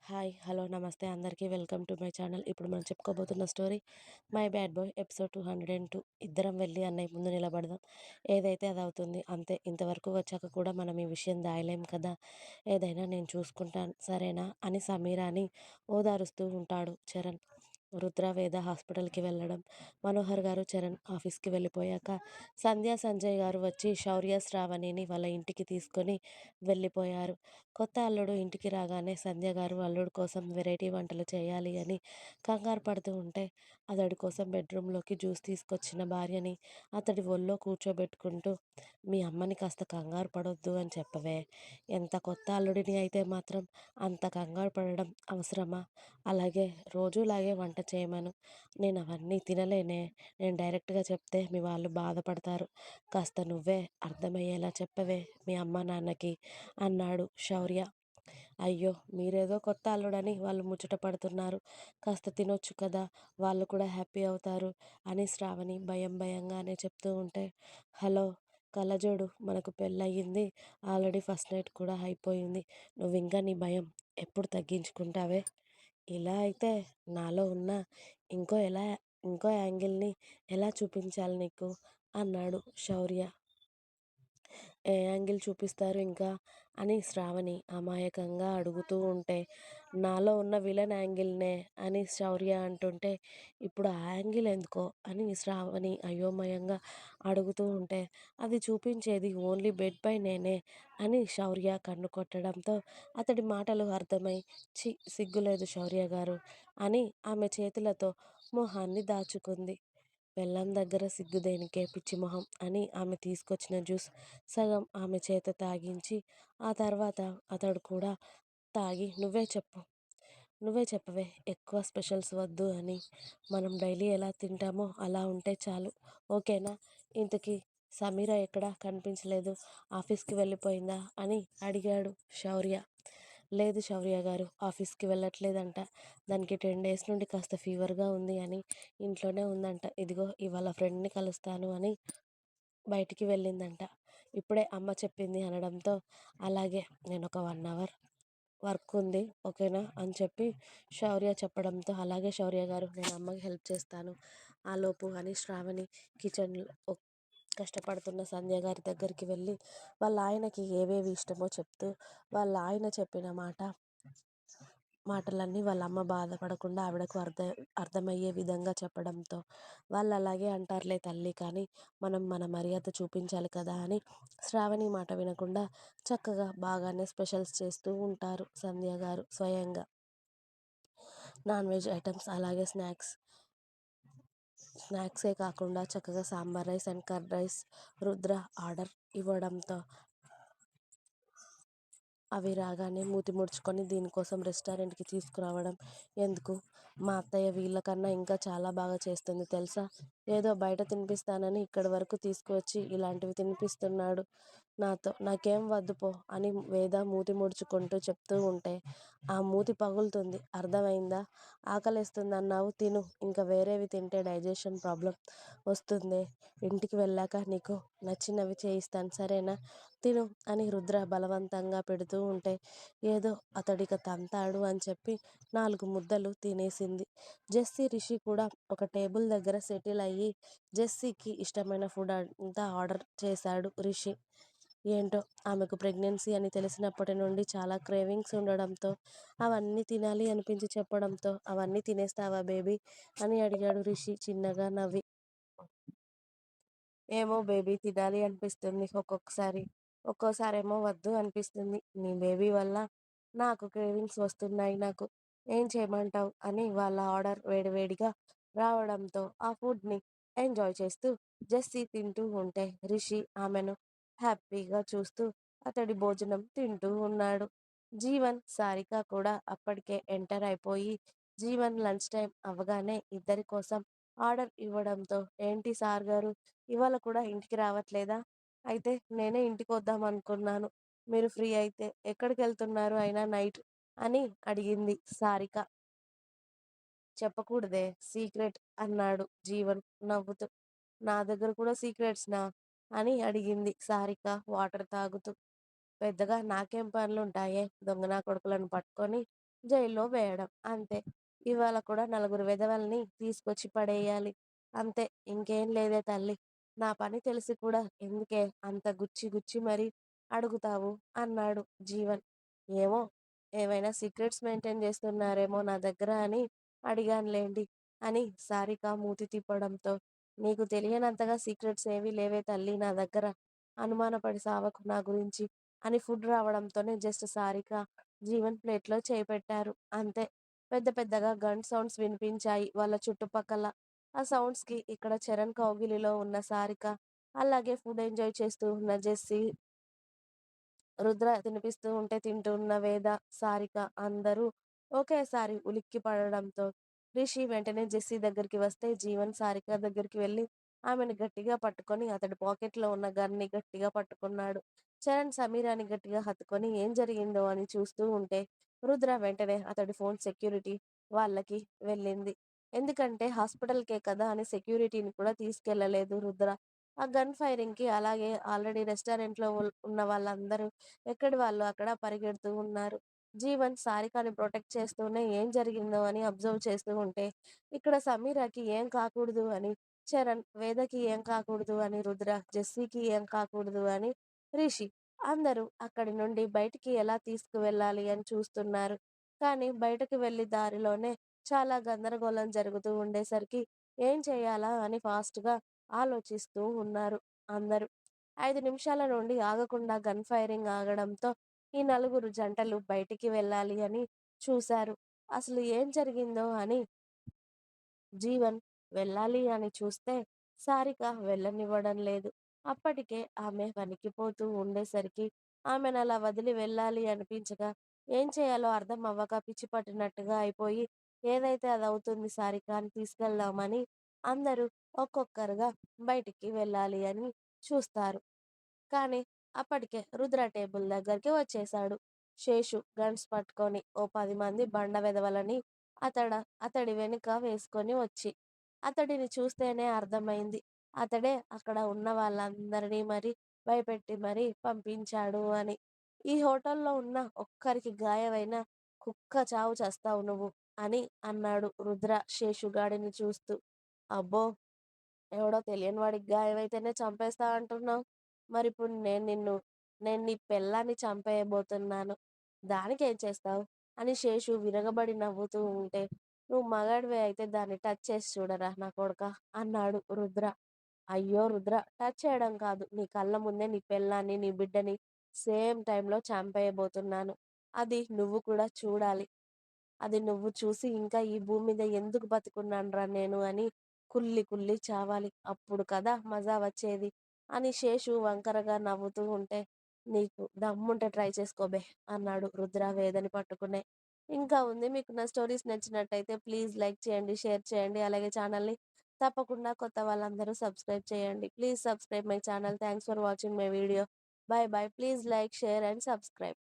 Hi. Hello. నమస్తే అందరికీ. Welcome to my channel. ఇప్పుడు మనం చెప్పుకోబోతున్న story 'my bad boy' episode 202. ఇద్దరం వెళ్లి అన్నయ్య ముందు నిలబడదాం. ఏదైతే అదవుతుంది. అంతే. ఇంతవరకు వచ్చాక కూడా మనం ఈ విషయం దాయలేం కదా! ఏదైనా నేను చూసుకుంటాను సరేనా? అని సమీరాని ఓదారుస్తూ ఉంటాడు చరణ్. రుద్ర, వేద హాస్పిటల్‌కి వెళ్ళడం. మనోహర్ గారు, చరణ్ ఆఫీస్‌కి వెళ్ళిపోయాక సంధ్య, సంజయ్ గారు వచ్చి శౌర్య, శ్రావణిని వాళ్ళ ఇంటికి తీసుకొని వెళ్ళిపోయారు. కొత్త అల్లుడు ఇంటికి రాగానే సంధ్య గారు అల్లుడు కోసం వెరైటీ వంటలు చేయాలి అని కంగారు పడుతూ ఉంటే, అతడి కోసం బెడ్రూమ్లోకి జ్యూస్ తీసుకొచ్చిన భార్యని అతడి ఒళ్ళో కూర్చోబెట్టుకుంటూ, మీ అమ్మని కాస్త కంగారు పడొద్దు అని చెప్పవే. ఎంత కొత్త అల్లుడిని అయితే మాత్రం అంత కంగారు పడడం అవసరమా? అలాగే రోజులాగే వంట చేయమను. నేను అవన్నీ తినలేనే. నేను డైరెక్ట్గా చెప్తే మీ వాళ్ళు బాధపడతారు. కాస్త నువ్వే అర్థమయ్యేలా చెప్పవే మీ అమ్మ నాన్నకి అన్నాడు శౌర్య. అయ్యో! మీరేదో కొత్త అల్లుడని వాళ్ళు ముచ్చట పడుతున్నారు. కాస్త తినొచ్చు కదా! వాళ్ళు కూడా హ్యాపీ అవుతారు అని శ్రావణి భయం భయంగానే చెప్తూ ఉంటే, హలో! కళ్ళజోడు, మనకు పెళ్ళయింది. ఆల్రెడీ ఫస్ట్ నైట్ కూడా అయిపోయింది. నువ్వింకా నీ భయం ఎప్పుడు తగ్గించుకుంటావే? ఇలా అయితే నాలో ఉన్న ఇంకో ఎలా ఇంకో యాంగిల్‌ని ఎలా చూపించాలి నీకు? అన్నాడు శౌర్య. ఏ యాంగిల్ చూపిస్తారు ఇంకా? అని శ్రావణి అమాయకంగా అడుగుతూ ఉంటే, నాలో ఉన్న విలన్ యాంగిల్‌నే అని శౌర్య అంటుంటే, ఇప్పుడు ఆ యాంగిల్ ఎందుకో అని శ్రావణి అయోమయంగా అడుగుతూ ఉంటే, అది చూపించేది ఓన్లీ బెడ్ పైనేనే అని శౌర్య కన్ను కొట్టడంతో అతడి మాటలు అర్థమై, ఛీ! సిగ్గులేదు శౌర్య గారు అని ఆమె చేతులతో మొహాన్ని దాచుకుంది. పెళ్ళాం దగ్గర సిగ్గు దేనికే పిచ్చి మొహం అని ఆమె తీసుకొచ్చిన జ్యూస్ సగం ఆమె చేత తాగించి, ఆ తర్వాత అతడు కూడా తాగి, నువ్వే చెప్పవే ఎక్కువ స్పెషల్స్ వద్దు అని. మనం డైలీ ఎలా తింటామో అలా ఉంటే చాలు. ఓకేనా? ఇంతకీ సమీర ఎక్కడా కనిపించలేదు. ఆఫీస్‌కి వెళ్ళిపోయిందా అని అడిగాడు శౌర్య. లేదు శౌర్య గారు, ఆఫీస్‌కి వెళ్ళట్లేదంట. దానికి 10 డేస్ నుండి కాస్త ఫీవర్‌గా ఉంది అని ఇంట్లోనే ఉందంట. ఇదిగో ఇవాళ ఫ్రెండ్‌ని కలుస్తాను అని బయటికి వెళ్ళిందంట. ఇప్పుడే అమ్మ చెప్పింది అనడంతో, అలాగే నేనొక 1 అవర్ వర్క్ ఉంది. ఓకేనా? అని చెప్పి శౌర్య చెప్పడంతో, అలాగే శౌర్య గారు, నేను అమ్మకి హెల్ప్ చేస్తాను ఆలోపు అని శ్రావణి కిచెన్‌లో కష్టపడుతున్న సంధ్య గారి దగ్గరికి వెళ్ళి, వాళ్ళ ఆయనకి ఏవేవి ఇష్టమో చెప్తూ, వాళ్ళ ఆయన చెప్పిన మాటలన్నీ వాళ్ళ అమ్మ బాధపడకుండా ఆవిడకు అర్థమయ్యే విధంగా చెప్పడంతో, వాళ్ళు అలాగే అంటారులే తల్లి, కానీ మనం మన మర్యాద చూపించాలి కదా అని శ్రావణి మాట వినకుండా చక్కగా బాగానే స్పెషల్స్ చేస్తూ ఉంటారు సంధ్య గారు స్వయంగా. నాన్ వెజ్ ఐటమ్స్ అలాగే స్నాక్సే కాకుండా చక్కగా sambar rice and curd rice Rudra order ఇవ్వడంతో, అవి రాగానే మూతి ముడుచుకొని దీనికోసం రెస్టారెంట్‌కి తీసుకురావడం ఎందుకు? మా అత్తయ్య వీళ్ళకన్నా ఇంకా చాలా బాగా చేస్తుంది తెలుసా? ఏదో బయట తినిపిస్తానని ఇక్కడి వరకు తీసుకువచ్చి ఇలాంటివి తినిపిస్తున్నాడు నాతో. నాకేం వద్దు పో అని వేద మూతి ముడుచుకుంటూ చెప్తూ ఉంటే, ఆ మూతి పగులుతుంది. అర్థమైందా? ఆకలేస్తుందన్నావు తిను. ఇంకా వేరేవి తింటే డైజెషన్ ప్రాబ్లమ్ వస్తుందే. ఇంటికి వెళ్ళాక నీకు నచ్చినవి చేయిస్తాను సరేనా? తిను అని రుద్ర బలవంతంగా పెడుతూ ఉంటే, ఏదో అతడిక తంతాడు అని చెప్పి 4 ముద్దలు తినేసింది. జెస్సీ, రిషి కూడా ఒక టేబుల్ దగ్గర సెటిల్ అయ్యి, జెస్సీకి ఇష్టమైన ఫుడ్ అంతా ఆర్డర్ చేశాడు రిషి. ఏంటో ఆమెకు ప్రెగ్నెన్సీ అని తెలిసినప్పటి నుండి చాలా క్రేవింగ్స్ ఉండడంతో, అవన్నీ తినాలి అనిపించి చెప్పడంతో, అవన్నీ తినేస్తావా బేబీ అని అడిగాడు రిషి చిన్నగా నవ్వి. ఏమో బేబీ, తినాలి అనిపిస్తుంది ఒక్కొక్కసారి. ఒక్కోసారేమో వద్దు అనిపిస్తుంది. నీ బేబీ వల్ల నాకు క్రేవింగ్స్ వస్తున్నాయి నాకు. ఏం చేయమంటావు అని వాళ్ళ ఆర్డర్ వేడివేడిగా రావడంతో ఆ ఫుడ్‌ని ఎంజాయ్ చేస్తూ జెస్సీ తింటూ ఉంటే, రిషి ఆమెను హ్యాపీగా చూస్తూ అతడి భోజనం తింటూ ఉన్నాడు. జీవన్, సారిక కూడా అప్పటికే ఎంటర్ అయిపోయి, జీవన్ లంచ్ టైమ్ అవ్వగానే ఇద్దరి కోసం ఆర్డర్ ఇవ్వడంతో, ఏంటి సార్ గారు ఇవాళ కూడా ఇంటికి రావట్లేదా? అయితే నేనే ఇంటికొద్దామనుకున్నాను. మీరు ఫ్రీ అయితే ఎక్కడికెళ్తున్నారు అయినా నైట్ అని అడిగింది సారిక. చెప్పకూడదే సీక్రెట్ అన్నాడు జీవన్ నవ్వుతూ. నా దగ్గర కూడా సీక్రెట్స్‌నా? అని అడిగింది సారిక వాటర్ తాగుతూ. పెద్దగా నాకేం పనులుంటాయే దొంగ నా కొడుకులను పట్టుకొని జైల్లో వేయడం. అంతే. ఇవాళ కూడా నలుగురు వెధవల్ని తీసుకొచ్చి పడేయాలి. అంతే. ఇంకేం లేదే తల్లి. నా పని తెలిసి కూడా ఎందుకే అంత గుచ్చి గుచ్చి మరీ అడుగుతావు అన్నాడు జీవన్. ఏమో ఏమైనా సీక్రెట్స్ మెయింటైన్ చేస్తున్నారేమో నా దగ్గర అని అడిగానులేండి అని సారిక మూతి తిప్పడంతో నీకు తెలియనంతగా సీక్రెట్స్ ఏవీ లేవే తల్లి నా దగ్గర. అనుమానపడి సావకు నా గురించి అని ఫుడ్ రావడంతోనే జస్ట్ సారిక జీవన్ ప్లేట్‌లో చేయి పెట్టారు. అంతే. పెద్ద పెద్దగా గన్ సౌండ్స్ వినిపించాయి వాళ్ళ చుట్టుపక్కల. ఆ సౌండ్స్‌కి ఇక్కడ చరణ్ కౌగిలిలో ఉన్న సారిక, అలాగే ఫుడ్ ఎంజాయ్ చేస్తూ ఉన్న జెస్సీ, రుద్ర తినిపిస్తూ ఉంటే తింటున్న వేద, సారిక అందరూ ఒకేసారి ఉలిక్కి పడడంతో రిషి వెంటనే జెస్సీ దగ్గరికి వస్తే జీవన్ సారిక దగ్గరికి వెళ్లి ఆమెను గట్టిగా పట్టుకొని అతడి పాకెట్‌లో ఉన్న గన్‌ని గట్టిగా పట్టుకున్నాడు. చరణ్ సమీరాని గట్టిగా హత్తుకొని ఏం జరిగిందో అని చూస్తూ ఉంటే రుద్ర వెంటనే అతడి ఫోన్ సెక్యూరిటీ వాళ్ళకి వెళ్ళింది. ఎందుకంటే హాస్పిటల్‌కే కదా అని సెక్యూరిటీని కూడా తీసుకెళ్ళలేదు రుద్ర. ఆ గన్ ఫైరింగ్‌కి అలాగే ఆల్రెడీ రెస్టారెంట్‌లో ఉన్న వాళ్ళందరూ ఎక్కడి వాళ్ళు అక్కడ పరిగెడుతూ ఉన్నారు. జీవన్ సారికని ప్రొటెక్ట్ చేస్తూనే ఏం జరిగిందో అని అబ్జర్వ్ చేస్తూ ఉంటే, ఇక్కడ సమీరకి ఏం కాకూడదు అని చరణ్, వేదకి ఏం కాకూడదు అని రుద్ర, జెస్సీకి ఏం కాకూడదు అని రిషి. అందరూ అక్కడి నుండి బయటికి ఎలా తీసుకువెళ్ళాలి అని చూస్తున్నారు. కానీ బయటకు వెళ్ళి దారిలోనే చాలా గందరగోళం జరుగుతూ ఉండేసరికి ఏం చేయాలా అని ఫాస్ట్‌గా ఆలోచిస్తూ ఉన్నారు అందరూ. 5 నిమిషాల నుండి ఆగకుండా గన్ ఫైరింగ్ ఆగడంతో ఈ నలుగురు జంటలు బయటికి వెళ్ళాలి అని చూశారు. అసలు ఏం జరిగిందో అని జీవన్ వెళ్ళాలి అని చూస్తే సారిక వెళ్ళనివ్వడం లేదు. అప్పటికే ఆమె వణికిపోతూ ఉండేసరికి ఆమెనలా వదిలి వెళ్ళాలి అనిపించక, ఏం చేయాలో అర్థం అవ్వక పిచ్చి పట్టినట్టుగా అయిపోయి, ఏదైతే అదవుతుంది సారిక అని తీసుకెళ్దామని అందరూ ఒక్కొక్కరుగా బయటికి వెళ్ళాలి అని చూస్తారు. కానీ అప్పటికే రుద్ర టేబుల్ దగ్గరికి వచ్చేశాడు. శేషు గన్స్ పట్టుకొని ఓ 10 మంది బండ వెధవలని అతడ అతడి వెనుక వేసుకొని వచ్చి, అతడిని చూస్తేనే అర్థమైంది. అతడే అక్కడ ఉన్న వాళ్ళందరినీ మరి భయపెట్టి మరీ పంపించాడు అని. ఈ హోటల్‌లో ఉన్న ఒక్కరికి గాయమైనా కుక్క చావు చస్తావు నువ్వు అని అన్నాడు రుద్ర శేషుగాడిని చూస్తూ. అబ్బో! ఎవడో తెలియని వాడికి గాయమైతేనే చంపేస్తా అంటున్నావు. మరిప్పుడు నేను నీ పెళ్ళాన్ని చంపేయబోతున్నాను. దానికేం చేస్తావు? అని శేషు విరగబడి నవ్వుతూ ఉంటే, నువ్వు మగాడివే అయితే దాన్ని టచ్ చేసి చూడరా నా కొడకా అన్నాడు రుద్ర. అయ్యో! రుద్ర టచ్ చేయడం కాదు. నీ కళ్ళ ముందే నీ పెళ్ళాన్ని, నీ బిడ్డని సేమ్ టైంలో చంపేయబోతున్నాను. అది నువ్వు కూడా చూడాలి. అది నువ్వు చూసి ఇంకా ఈ భూమి మీద ఎందుకు బతికున్నానురా నేను అని కుళ్ళి కుళ్ళి చావాలి. అప్పుడు కదా మజా వచ్చేది అని శేషు వంకరగా నవ్వుతూ ఉంటే, నీకు దమ్ముంటే ట్రై చేసుకోబే అన్నాడు రుద్ర వేదని పట్టుకునే. ఇంకా ఉంది. మీకు నా స్టోరీస్ నచ్చినట్టయితే ప్లీజ్ లైక్ చేయండి, షేర్ చేయండి. అలాగే ఛానల్‌ని తప్పకుండా కొత్త వాళ్ళందరూ సబ్స్క్రైబ్ చేయండి. Please subscribe my channel. Thanks for watching my video. By by. Please like, share and subscribe.